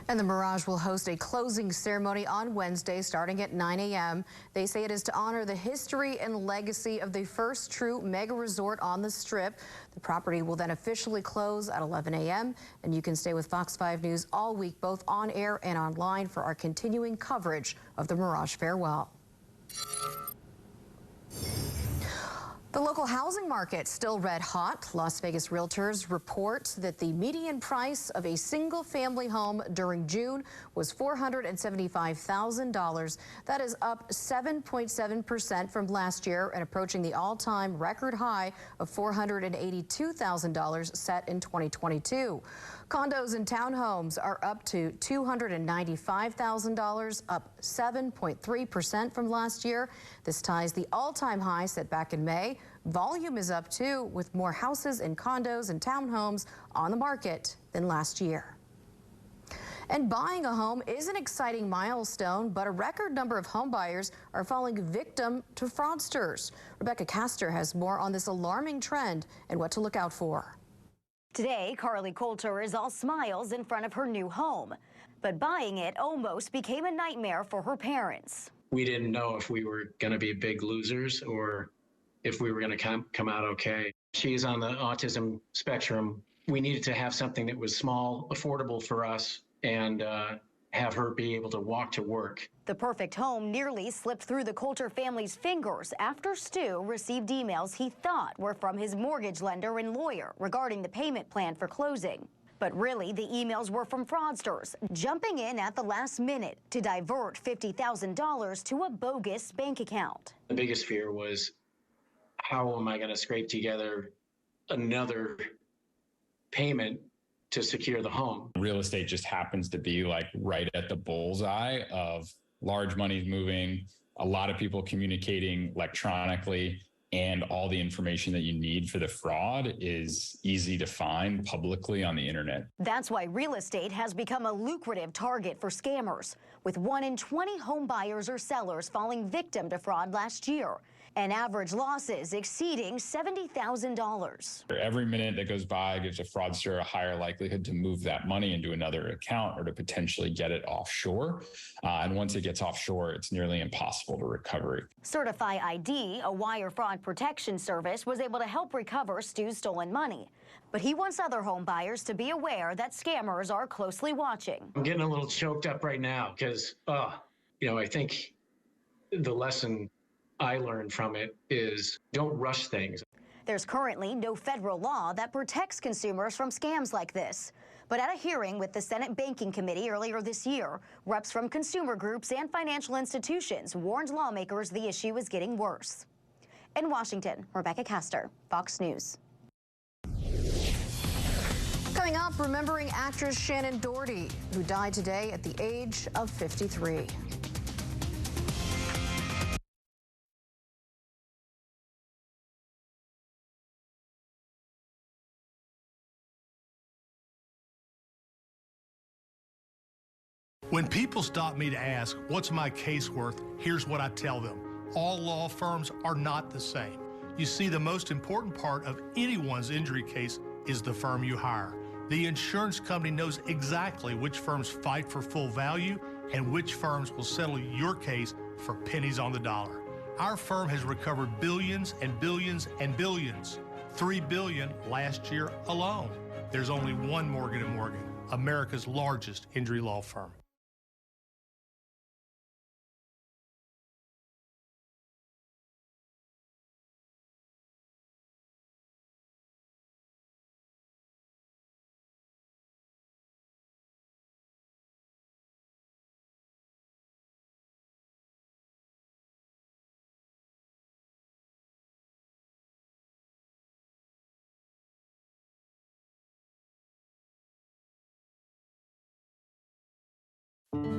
And the Mirage will host a closing ceremony on Wednesday starting at 9 a.m. They say it is to honor the history and legacy of the first true mega resort on the Strip. The property will then officially close at 11 a.m. And you can stay with Fox 5 News all week, both on air and online, for our continuing coverage of the Mirage farewell. The local housing market still red hot. Las Vegas realtors report that the median price of a single-family home during June was $475,000. That is up 7.7% from last year and approaching the all-time record high of $482,000 set in 2022. Condos and townhomes are up to $295,000, up 7.3% from last year. This ties the all-time high set back in May. Volume is up too, with more houses and condos and townhomes on the market than last year. And buying a home is an exciting milestone, but a record number of home buyers are falling victim to fraudsters. Rebecca Castor has more on this alarming trend and what to look out for. Today, Carly Coulter is all smiles in front of her new home, but buying it almost became a nightmare for her parents. We didn't know if we were going to be big losers or if we were going to come out okay. She's on the autism spectrum. We needed to have something that was small, affordable for us, and have her be able to walk to work. The perfect home nearly slipped through the Coulter family's fingers after Stu received emails he thought were from his mortgage lender and lawyer regarding the payment plan for closing. But really, the emails were from fraudsters, jumping in at the last minute to divert $50,000 to a bogus bank account. The biggest fear was, how am I going to scrape together another payment to secure the home? Real estate just happens to be like right at the bullseye of large monies moving, a lot of people communicating electronically, and all the information that you need for the fraud is easy to find publicly on the internet. That's why real estate has become a lucrative target for scammers, with 1 in 20 home buyers or sellers falling victim to fraud last year, and average losses exceeding $70,000. Every minute that goes by gives a fraudster a higher likelihood to move that money into another account or to potentially get it offshore. And once it gets offshore, it's nearly impossible to recover it. Certify ID, a wire fraud protection service, was able to help recover Stu's stolen money. But he wants other home buyers to be aware that scammers are closely watching. I'm getting a little choked up right now because, I think the lesson I learned from it is don't rush things. There's currently no federal law that protects consumers from scams like this. But at a hearing with the Senate Banking Committee earlier this year, reps from consumer groups and financial institutions warned lawmakers the issue is getting worse. In Washington, Rebecca Castor, Fox News. Coming up, remembering actress Shannon Doherty, who died today at the age of 53. When people stop me to ask, what's my case worth, here's what I tell them. all law firms are not the same. You see, the most important part of anyone's injury case is the firm you hire. The insurance company knows exactly which firms fight for full value and which firms will settle your case for pennies on the dollar. Our firm has recovered billions and billions and billions. $3 billion last year alone. There's only one Morgan & Morgan, America's largest injury law firm.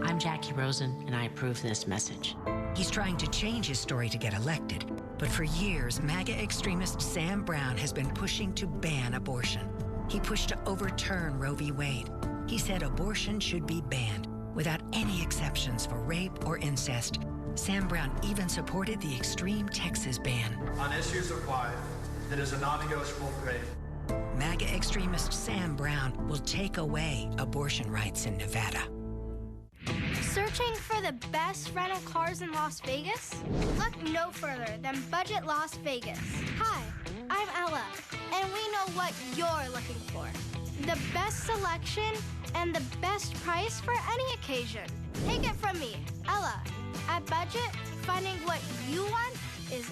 I'm Jackie Rosen, and I approve this message. He's trying to change his story to get elected, but for years, MAGA extremist Sam Brown has been pushing to ban abortion. He pushed to overturn Roe v. Wade. He said abortion should be banned without any exceptions for rape or incest. Sam Brown even supported the extreme Texas ban. On issues of life, it is a non-negotiable debate. MAGA extremist Sam Brown will take away abortion rights in Nevada. Searching for the best rental cars in Las Vegas? Look no further than Budget Las Vegas. Hi, I'm Ella, and we know what you're looking for. The best selection and the best price for any occasion. Take it from me, Ella. At Budget, finding what you want is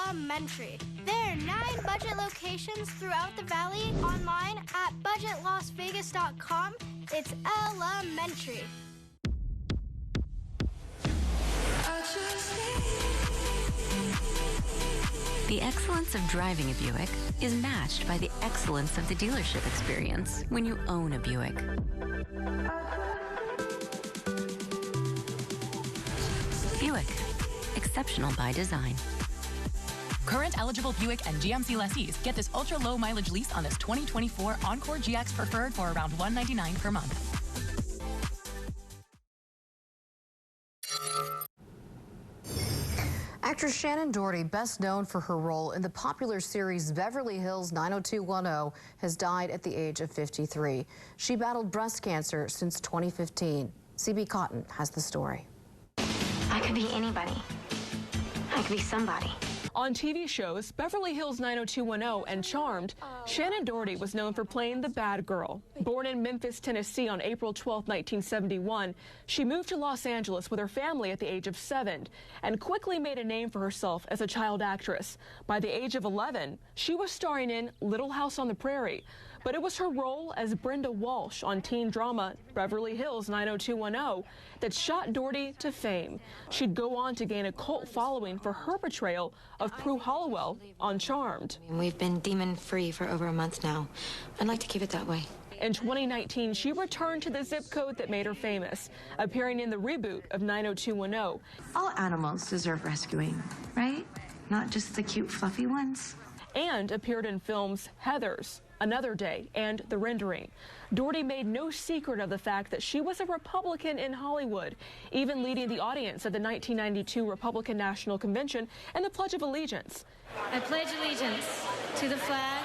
elementary. There are 9 Budget locations throughout the valley, online at budgetlasvegas.com. It's elementary. The excellence of driving a Buick is matched by the excellence of the dealership experience when you own a Buick. Buick, exceptional by design. Current eligible Buick and GMC lessees get this ultra-low mileage lease on this 2024 Encore GX Preferred for around $199 per month. Actress Shannon Doherty, best known for her role in the popular series Beverly Hills 90210, has died at the age of 53. She battled breast cancer since 2015. CB Cotton has the story. I could be anybody. I could be somebody. On TV shows Beverly Hills 90210 and Charmed, Shannon Doherty was known for playing the bad girl. Born in Memphis, Tennessee on April 12, 1971, she moved to Los Angeles with her family at the age of 7 and quickly made a name for herself as a child actress. By the age of 11, she was starring in Little House on the Prairie, but it was her role as Brenda Walsh on teen drama Beverly Hills 90210 that shot Doherty to fame. She'd go on to gain a cult following for her portrayal of Prue Hollowell on Charmed. We've been demon-free for over a month now. I'd like to keep it that way. In 2019, she returned to the zip code that made her famous, appearing in the reboot of 90210. All animals deserve rescuing, right? Not just the cute, fluffy ones. And appeared in films Heathers, Another Day, and The Rendering. Doherty made no secret of the fact that she was a Republican in Hollywood, even leading the audience at the 1992 Republican National Convention and the Pledge of Allegiance. I pledge allegiance to the flag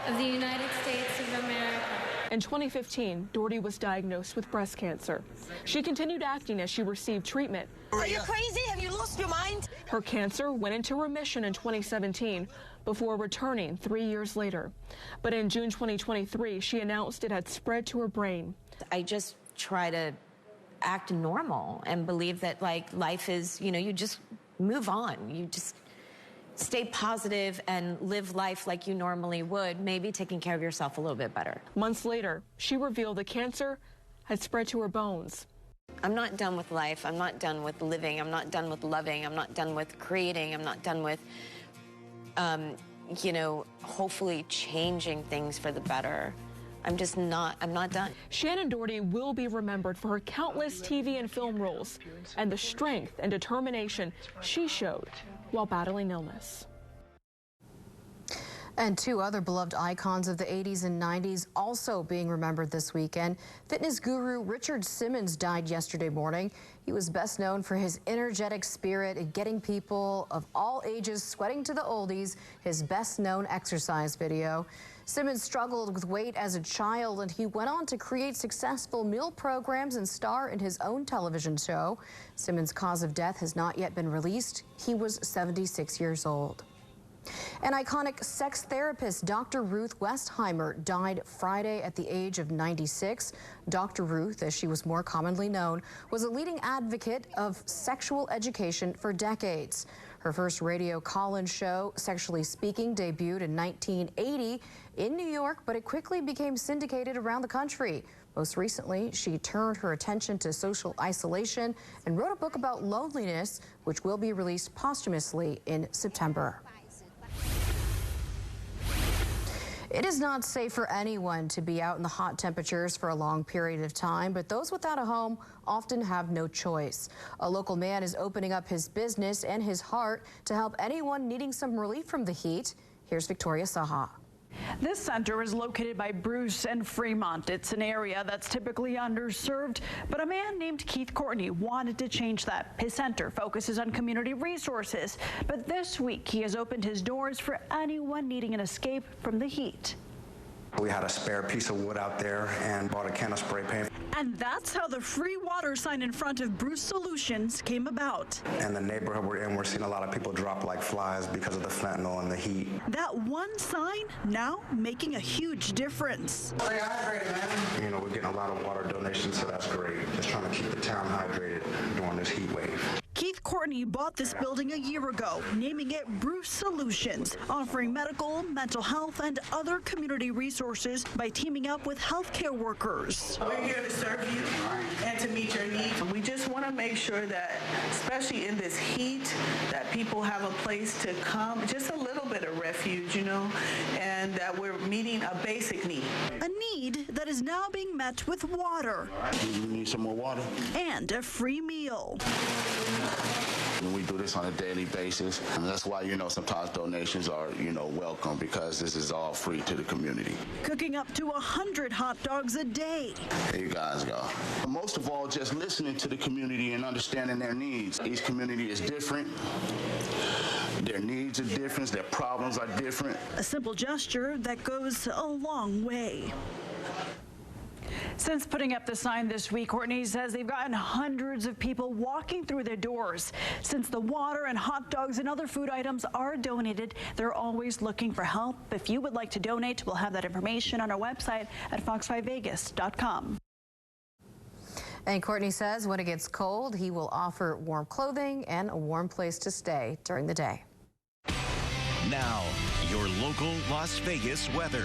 of the United States of America. In 2015, Doherty was diagnosed with breast cancer. She continued acting as she received treatment. Are you crazy? Have you lost your mind? Her cancer went into remission in 2017 before returning 3 years later. But in June 2023, she announced it had spread to her brain. I just try to act normal and believe that, like, life is, you just move on. You just stay positive and live life like you normally would, maybe taking care of yourself a little bit better. Months later, she revealed the cancer had spread to her bones. I'm not done with life. I'm not done with living. I'm not done with loving. I'm not done with creating. I'm not done with, hopefully changing things for the better. I'm not done. Shannon Doherty will be remembered for her countless TV and film roles and the strength and determination she showed while battling illness. And two other beloved icons of the 80s and 90s also being remembered this weekend. Fitness guru Richard Simmons died yesterday morning. He was best known for his energetic spirit and getting people of all ages sweating to the oldies, his best known exercise video. Simmons struggled with weight as a child, and he went on to create successful meal programs and star in his own television show. Simmons' cause of death has not yet been released. He was 76 years old. An iconic sex therapist, Dr. Ruth Westheimer, died Friday at the age of 96. Dr. Ruth, as she was more commonly known, was a leading advocate of sexual education for decades. Her first radio call-in show, Sexually Speaking, debuted in 1980 in New York, but it quickly became syndicated around the country. Most recently, she turned her attention to social isolation and wrote a book about loneliness, which will be released posthumously in September. It is not safe for anyone to be out in the hot temperatures for a long period of time, but those without a home often have no choice. A local man is opening up his business and his heart to help anyone needing some relief from the heat. Here's Victoria Saha. This center is located by Bruce and Fremont. It's an area that's typically underserved, but a man named Keith Courtney wanted to change that. His center focuses on community resources, but this week he has opened his doors for anyone needing an escape from the heat. We had a spare piece of wood out there and bought a can of spray paint. And that's how the free water sign in front of Bruce Solutions came about. And the neighborhood we're in, we're seeing a lot of people drop like flies because of the fentanyl and the heat. That one sign now making a huge difference. Stay hydrated, man. You know, we're getting a lot of water donations, so that's great. Just trying to keep the town hydrated during this heat wave. Keith Courtney bought this building a year ago, naming it Bruce Solutions, offering medical, mental health, and other community resources by teaming up with healthcare workers. We're here to serve you and to meet your needs. We just want to make sure that, especially in this heat, that people have a place to come, just a little bit of refuge, you know, and that we're meeting a basic need. A need that is now being met with water. We need some more water. And a free meal. We do this on a daily basis, and that's why, you know, sometimes donations are, you know, welcome, because this is all free to the community. Cooking up to 100 hot dogs a day. There you guys go. Most of all, just listening to the community and understanding their needs. Each community is different. Their needs are different. Their problems are different. A simple gesture that goes a long way. Since putting up the sign this week, Courtney says they've gotten hundreds of people walking through their doors. Since the water and hot dogs and other food items are donated, they're always looking for help. If you would like to donate, we'll have that information on our website at fox5vegas.com. And Courtney says when it gets cold, he will offer warm clothing and a warm place to stay during the day. Now, your local Las Vegas weather.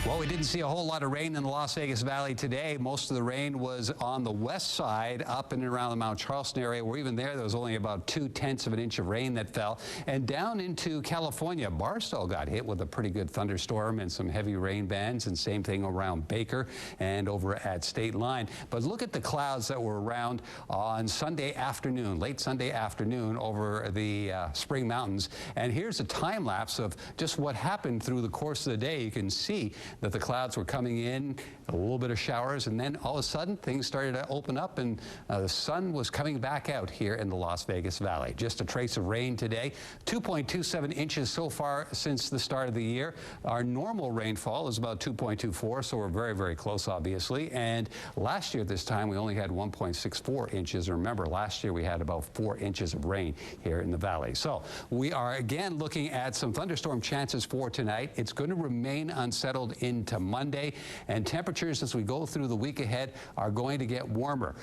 Well, we didn't see a whole lot of rain in the Las Vegas Valley today. Most of the rain was on the west side, up and around the Mount Charleston area, where even there was only about 0.2 of an inch of rain that fell. And down into California, Barstow got hit with a pretty good thunderstorm and some heavy rain bands, and same thing around Baker and over at State Line. But look at the clouds that were around on Sunday afternoon, late Sunday afternoon over the Spring Mountains. And here's a time lapse of just what happened through the course of the day. You can see that the clouds were coming in, a little bit of showers, and then all of a sudden things started to open up, and the sun was coming back out here in the Las Vegas Valley. Just a trace of rain today. 2.27 inches so far since the start of the year. Our normal rainfall is about 2.24, so we're very, very close, obviously. And last year at this time, we only had 1.64 inches. Remember, last year we had about 4 inches of rain here in the valley. So we are again looking at some thunderstorm chances for tonight. It's going to remain unsettled into Monday, and temperatures as we go through the week ahead are going to get warmer.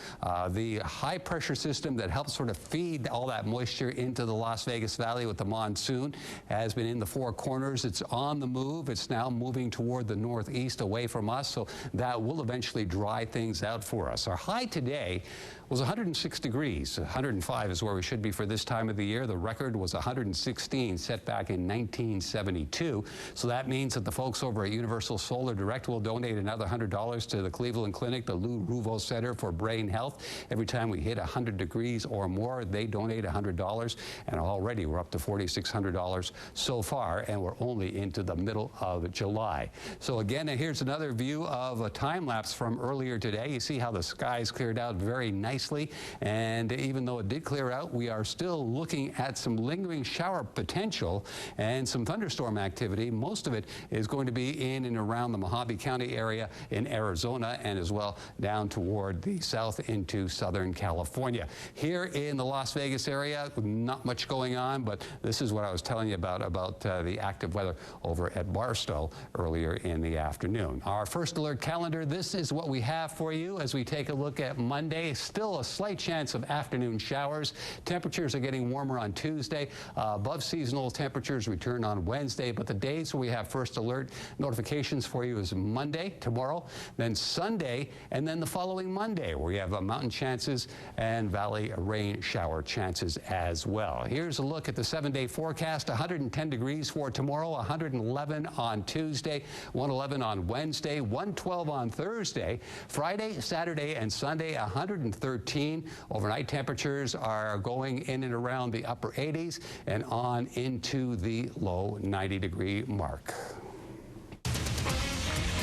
The high pressure system that helps sort of feed all that moisture into the Las Vegas Valley with the monsoon has been in the Four Corners. It's on the move. It's now moving toward the northeast away from us, so that will eventually dry things out for us. Our high today was 106 degrees. 105 is where we should be for this time of the year. The record was 116 set back in 1972. So that means that the folks over at Universal Universal Solar Direct will donate another $100 to the Cleveland Clinic, the Lou Ruvo Center for Brain Health. Every time we hit 100 degrees or more, they donate $100. And already we're up to $4,600 so far, and we're only into the middle of July. So again, here's another view of a time lapse from earlier today. You see how the skies cleared out very nicely. And even though it did clear out, we are still looking at some lingering shower potential and some thunderstorm activity. Most of it is going to be in and around the Mojave County area in Arizona, and as well down toward the south into Southern California. Here in the Las Vegas area, not much going on, but this is what I was telling you about the active weather over at Barstow earlier in the afternoon. Our first alert calendar, this is what we have for you as we take a look at Monday. Still a slight chance of afternoon showers. Temperatures are getting warmer on Tuesday. Above seasonal temperatures return on Wednesday, but the days where we have first alert notifications for you is Monday, tomorrow, then Sunday, and then the following Monday, where we have mountain chances and valley rain shower chances as well. Here's a look at the 7-day forecast. 110 degrees for tomorrow, 111 on Tuesday, 111 on Wednesday, 112 on Thursday, Friday, Saturday, and Sunday, 113. Overnight temperatures are going in and around the upper 80s and on into the low 90-degree mark.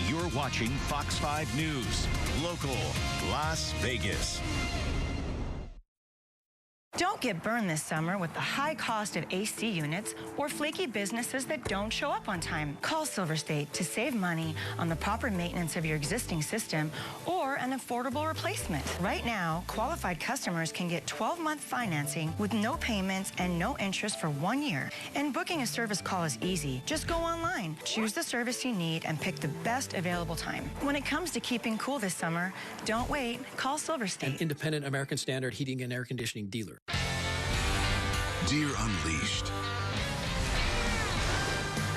You're watching Fox 5 News, local, Las Vegas. Don't get burned this summer with the high cost of AC units or flaky businesses that don't show up on time. Call Silver State to save money on the proper maintenance of your existing system or an affordable replacement. Right now, qualified customers can get 12-month financing with no payments and no interest for 1 year. And booking a service call is easy. Just go online, choose the service you need, and pick the best available time. When it comes to keeping cool this summer, don't wait. Call Silver State. An independent American Standard heating and air conditioning dealer. Dear Unleashed.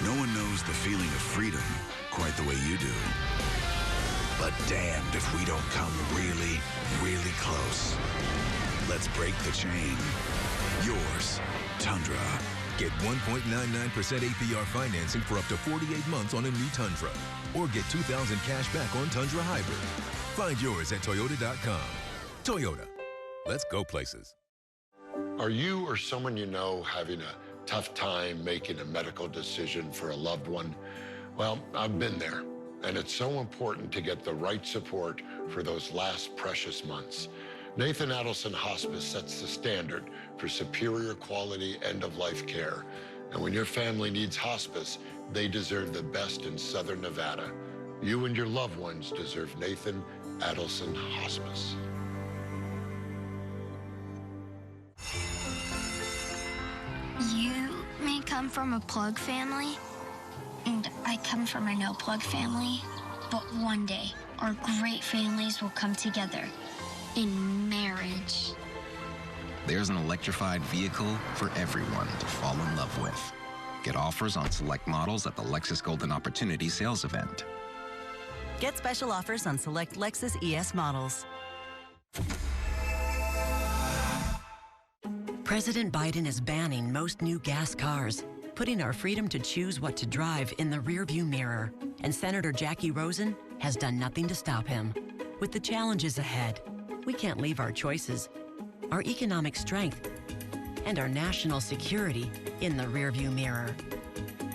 No one knows the feeling of freedom quite the way you do. But damned if we don't come really, really close. Let's break the chain. Yours, Tundra. Get 1.99% APR financing for up to 48 months on a new Tundra. Or get $2,000 cash back on Tundra Hybrid. Find yours at Toyota.com. Toyota. Let's go places. Are you or someone you know having a tough time making a medical decision for a loved one? Well, I've been there, and it's so important to get the right support for those last precious months. Nathan Adelson Hospice sets the standard for superior quality end-of-life care. And when your family needs hospice, they deserve the best in Southern Nevada. You and your loved ones deserve Nathan Adelson Hospice. You may come from a plug family, and I come from a no-plug family, but one day our great families will come together in marriage. There's an electrified vehicle for everyone to fall in love with. Get offers on select models at the Lexus Golden Opportunity Sales Event. Get special offers on select Lexus ES models. President Biden is banning most new gas cars, putting our freedom to choose what to drive in the rearview mirror. And Senator Jackie Rosen has done nothing to stop him. With the challenges ahead, we can't leave our choices, our economic strength, and our national security in the rearview mirror.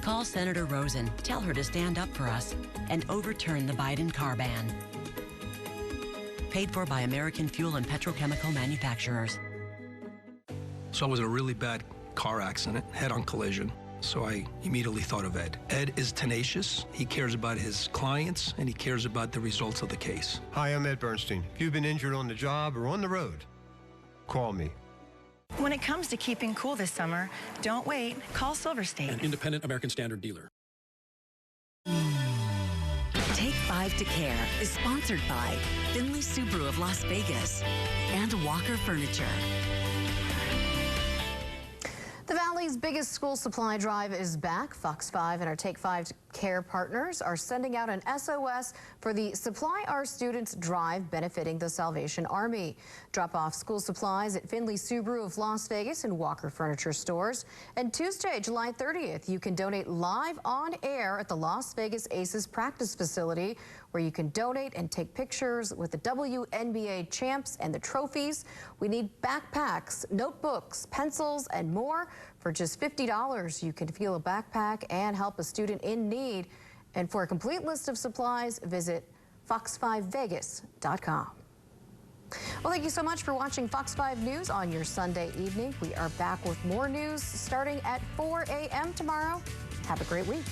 Call Senator Rosen, tell her to stand up for us, and overturn the Biden car ban. Paid for by American fuel and petrochemical manufacturers. So I was in a really bad car accident, head-on collision. So I immediately thought of Ed. Ed is tenacious. He cares about his clients, and he cares about the results of the case. Hi, I'm Ed Bernstein. If you've been injured on the job or on the road, call me. When it comes to keeping cool this summer, don't wait. Call Silver State. An independent American Standard dealer. Take 5 to Care is sponsored by Finley Subaru of Las Vegas and Walker Furniture. The Valley's Tennessee biggest school supply drive is back. Fox 5 and our Take 5 Care partners are sending out an SOS for the Supply Our Students drive benefiting the Salvation Army. Drop off school supplies at Finley Subaru of Las Vegas and Walker Furniture stores. And Tuesday, July 30th, you can donate live on air at the Las Vegas Aces practice facility, where you can donate and take pictures with the WNBA champs and the trophies. We need backpacks, notebooks, pencils, and more. For just $50, you can fill a backpack and help a student in need. And for a complete list of supplies, visit fox5vegas.com. Well, thank you so much for watching Fox 5 News on your Sunday evening. We are back with more news starting at 4 a.m. tomorrow. Have a great week.